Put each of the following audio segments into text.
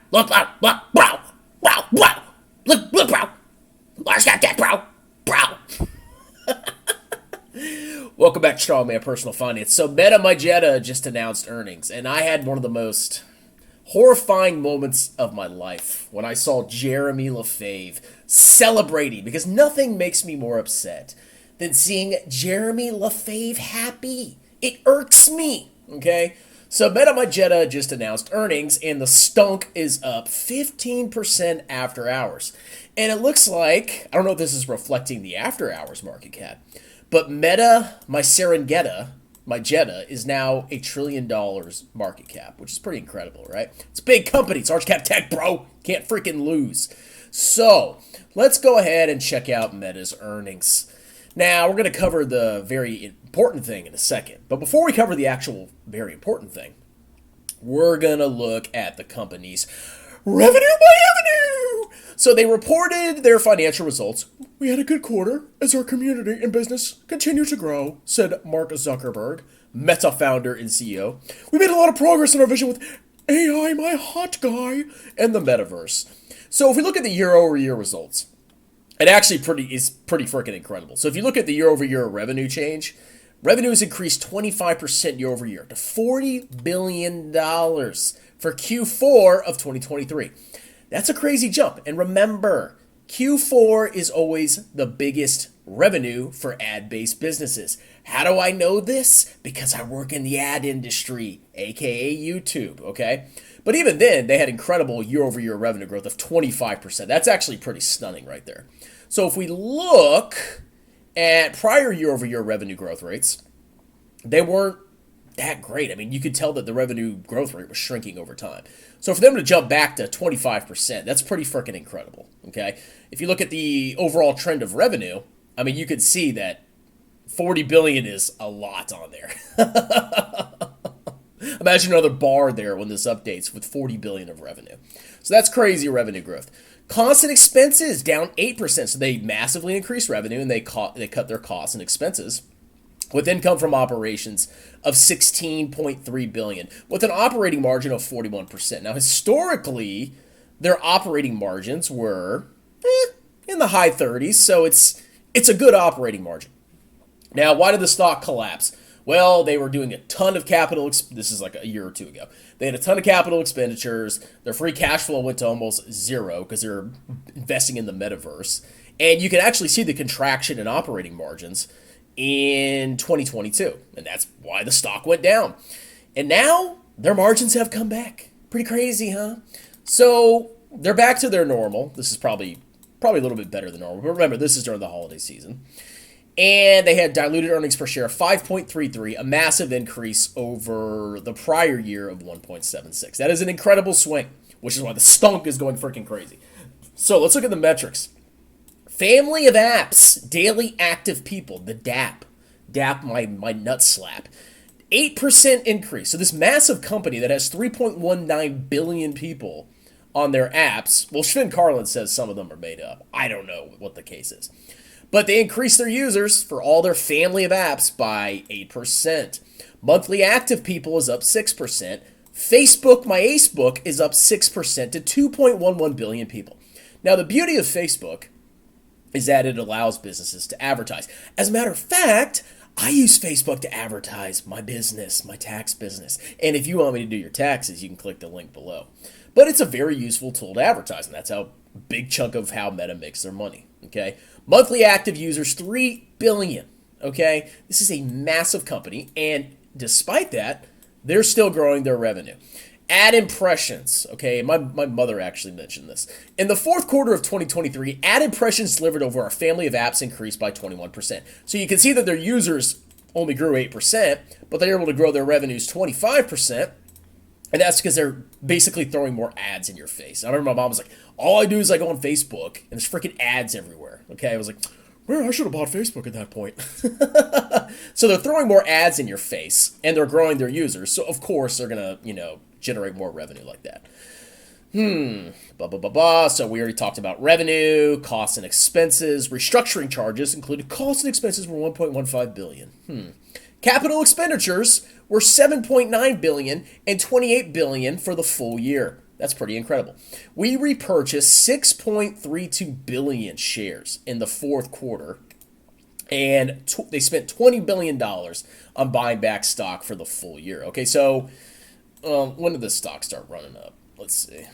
Look, bro, look, bro, bro, bro. Look, bro. Lars got that, bro. Bro. Welcome back to Strongman Personal Finance. So Meta Magetta just announced earnings, and I had one of the most horrifying moments of my life when I saw Jeremy Lefebvre celebrating, because nothing makes me more upset than seeing Jeremy Lefebvre happy. It irks me, okay? So Meta Magetta just announced earnings, and the stunk is up 15% after hours. And it looks like, I don't know if this is reflecting the after hours market cap, but Meta, my Serengeta, my Jetta, is now $1 trillion market cap, which is pretty incredible, right? It's a big company. It's large cap tech, bro. Can't freaking lose. So let's go ahead and check out Meta's earnings. Now, we're going to cover the very important thing in a second. But before we cover the actual very important thing, we're going to look at the company's revenue by revenue. So they reported their financial results. We had a good quarter as our community and business continue to grow, said Mark Zuckerberg, Meta founder and CEO. We made a lot of progress in our vision with AI, my hot guy, and the metaverse. So if we look at the year-over-year results, it actually is pretty freaking incredible. So if you look at the year-over-year revenue change, revenue has increased 25% year-over-year to $40 billion for Q4 of 2023. That's a crazy jump. And remember, Q4 is always the biggest revenue for ad-based businesses. How do I know this? Because I work in the ad industry, aka YouTube, okay? But even then, they had incredible year-over-year revenue growth of 25%. That's actually pretty stunning right there. So if we look at prior year-over-year revenue growth rates, they weren't that great. I mean, you could tell that the revenue growth rate was shrinking over time. So for them to jump back to 25%, that's pretty freaking incredible, okay? If you look at the overall trend of revenue, I mean, you could see that 40 billion is a lot on there. Imagine another bar there when this updates with 40 billion of revenue. So that's crazy revenue growth. Constant expenses down 8%. So they massively increased revenue and they cut their costs and expenses, with income from operations of 16.3 billion, with an operating margin of 41%. Now, historically, their operating margins were in the high 30s, so it's a good operating margin. Now, why did the stock collapse? Well, they were doing a ton of capital. This is like a year or two ago. They had a ton of capital expenditures. Their free cash flow went to almost zero because they're investing in the metaverse. And you can actually see the contraction in operating margins in 2022. And that's why the stock went down. And now their margins have come back. Pretty crazy, huh? So they're back to their normal. This is probably a little bit better than normal. But remember, this is during the holiday season. And they had diluted earnings per share of 5.33, a massive increase over the prior year of 1.76. That is an incredible swing, which is why the stunk is going freaking crazy. So let's look at the metrics. Family of apps, daily active people, the DAP. DAP, my nut slap. 8% increase. So this massive company that has 3.19 billion people on their apps, well, Sven Carlin says some of them are made up. I don't know what the case is. But they increased their users for all their family of apps by 8%. Monthly active people is up 6%. Facebook, my Acebook, is up 6% to 2.11 billion people. Now, the beauty of Facebook is that it allows businesses to advertise. As a matter of fact, I use Facebook to advertise my business, my tax business. And if you want me to do your taxes, you can click the link below. But it's a very useful tool to advertise, and that's how big chunk of how Meta makes their money, okay? Monthly active users, 3 billion, okay? This is a massive company, and despite that, they're still growing their revenue. Ad impressions, okay? My mother actually mentioned this. In the fourth quarter of 2023, ad impressions delivered over our family of apps increased by 21%. So you can see that their users only grew 8%, but they're able to grow their revenues 25%. And that's because they're basically throwing more ads in your face. I remember my mom was like, all I do is I go on Facebook, and there's freaking ads everywhere. Okay, I was like, well, I should have bought Facebook at that point. So they're throwing more ads in your face, and they're growing their users. So, of course, they're going to, generate more revenue like that. So we already talked about revenue, costs and expenses. Restructuring charges included costs and expenses were 1.15 billion. Capital expenditures were 7.9 billion and 28 billion for the full year. That's pretty incredible. We repurchased 6.32 billion shares in the fourth quarter, and they spent $20 billion on buying back stock for the full year. Okay, so when did the stock start running up? Let's see.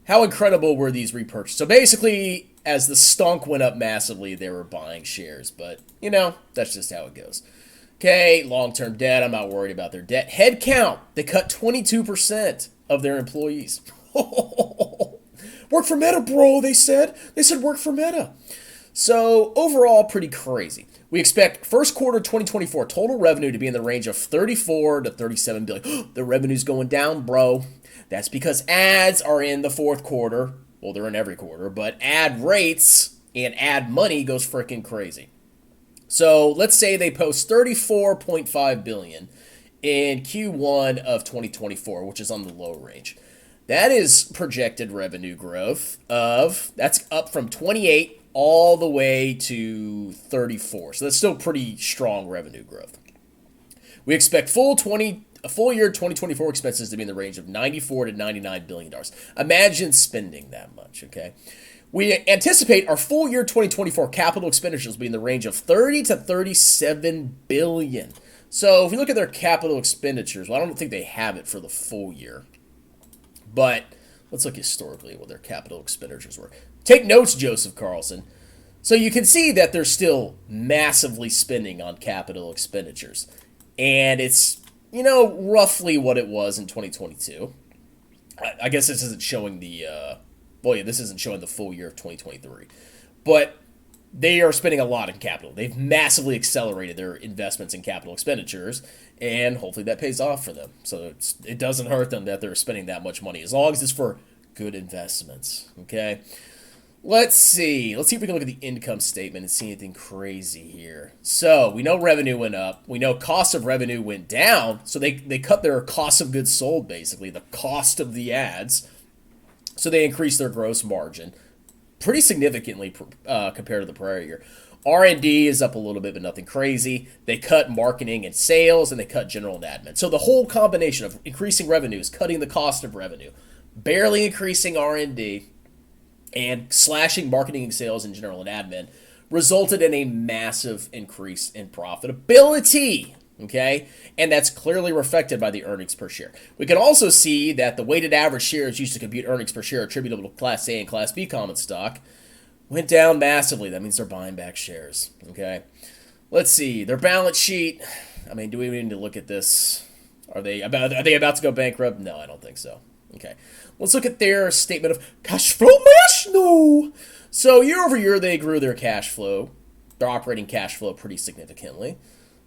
How incredible were these repurchases? So basically, as the stunk went up massively, they were buying shares. But, that's just how it goes. Okay, long-term debt. I'm not worried about their debt. Head count. They cut 22% of their employees. Work for Meta, bro, they said. They said work for Meta. So, overall, pretty crazy. We expect first quarter 2024 total revenue to be in the range of 34 to 37 billion. The revenue's going down, bro. That's because ads are in the fourth quarter. Well, they're in every quarter, but ad rates and ad money goes freaking crazy. So let's say they post 34.5 billion in Q1 of 2024, which is on the low range. That is projected revenue growth that's up from 28 all the way to 34. So that's still pretty strong revenue growth. We expect full year 2024 expenses to be in the range of $94 to $99 billion. Imagine spending that much, okay? We anticipate our full year 2024 capital expenditures will be in the range of 30 to 37 billion. So if you look at their capital expenditures, well, I don't think they have it for the full year. But let's look historically at what their capital expenditures were. Take notes, Joseph Carlson. So you can see that they're still massively spending on capital expenditures. And it's, roughly what it was in 2022. I guess this isn't showing this isn't showing the full year of 2023. But they are spending a lot in capital. They've massively accelerated their investments in capital expenditures, and hopefully that pays off for them. So it doesn't hurt them that they're spending that much money, as long as it's for good investments, okay? Let's see if we can look at the income statement and see anything crazy here. So we know revenue went up. We know cost of revenue went down. So they cut their cost of goods sold, basically, the cost of the ads. So they increased their gross margin pretty significantly compared to the prior year. R&D is up a little bit, but nothing crazy. They cut marketing and sales, and they cut general and admin. So the whole combination of increasing revenue is cutting the cost of revenue, barely increasing R&D, and slashing marketing and sales and general and admin resulted in a massive increase in profitability, okay? And that's clearly reflected by the earnings per share. We can also see that the weighted average shares used to compute earnings per share attributable to Class A and Class B common stock went down massively. That means they're buying back shares, okay? Let's see. Their balance sheet, do we need to look at this? Are they about to go bankrupt? No, I don't think so. Okay. Let's look at their statement of cash flow. No. So year over year, they grew their cash flow, their operating cash flow pretty significantly.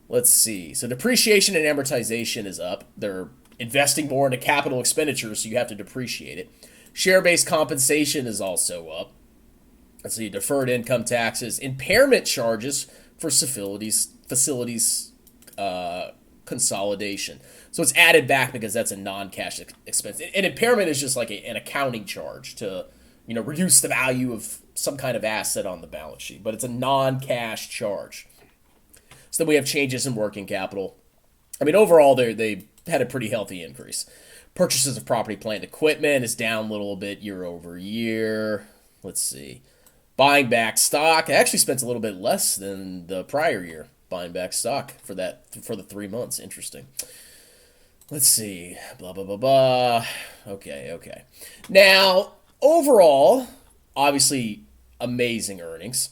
Let's see. So depreciation and amortization is up. They're investing more into capital expenditures, so you have to depreciate it. Share-based compensation is also up. Let's see. Deferred income taxes, impairment charges for facilities consolidation. So it's added back because that's a non-cash expense. An impairment is just like an accounting charge to, reduce the value of some kind of asset on the balance sheet. But it's a non-cash charge. So then we have changes in working capital. Overall, they had a pretty healthy increase. Purchases of property, plant, and equipment is down a little bit year over year. Let's see. Buying back stock actually spent a little bit less than the prior year buying back stock for the 3 months. Interesting. Let's see. Blah, blah, blah, blah. Okay. Now, overall, obviously, amazing earnings.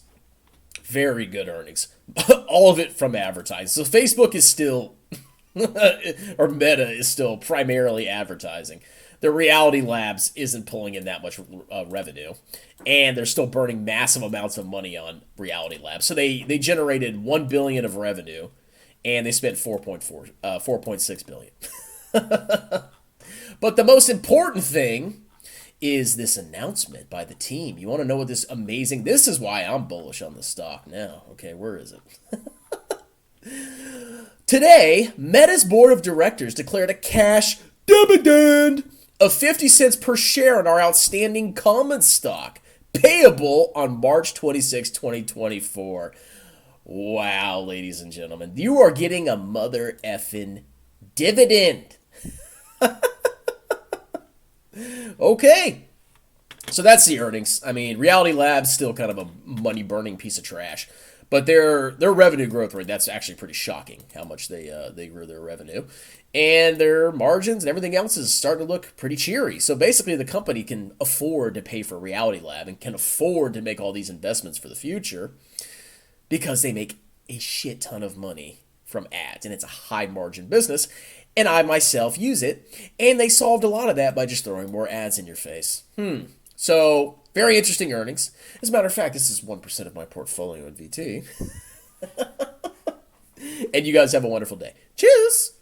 Very good earnings. All of it from advertising. So Facebook is still, or Meta is still primarily advertising. The Reality Labs isn't pulling in that much revenue. And they're still burning massive amounts of money on Reality Labs. So they generated $1 billion of revenue, and they spent 4.6 billion. But the most important thing is this announcement by the team. You want to know what this is why I'm bullish on the stock now. Okay, where is it? Today, Meta's board of directors declared a cash dividend of 50 cents per share on our outstanding common stock, payable on March 26, 2024. Wow, ladies and gentlemen, you are getting a mother effing dividend. Okay. So that's the earnings. I mean, Reality Labs still kind of a money burning piece of trash, but their revenue growth rate, that's actually pretty shocking how much they grew their revenue, and their margins and everything else is starting to look pretty cheery. So basically, the company can afford to pay for Reality Lab and can afford to make all these investments for the future because they make a shit ton of money from ads, and it's a high margin business. And I myself use it, and they solved a lot of that by just throwing more ads in your face. So, very interesting earnings. As a matter of fact, this is 1% of my portfolio in VT. And you guys have a wonderful day. Cheers!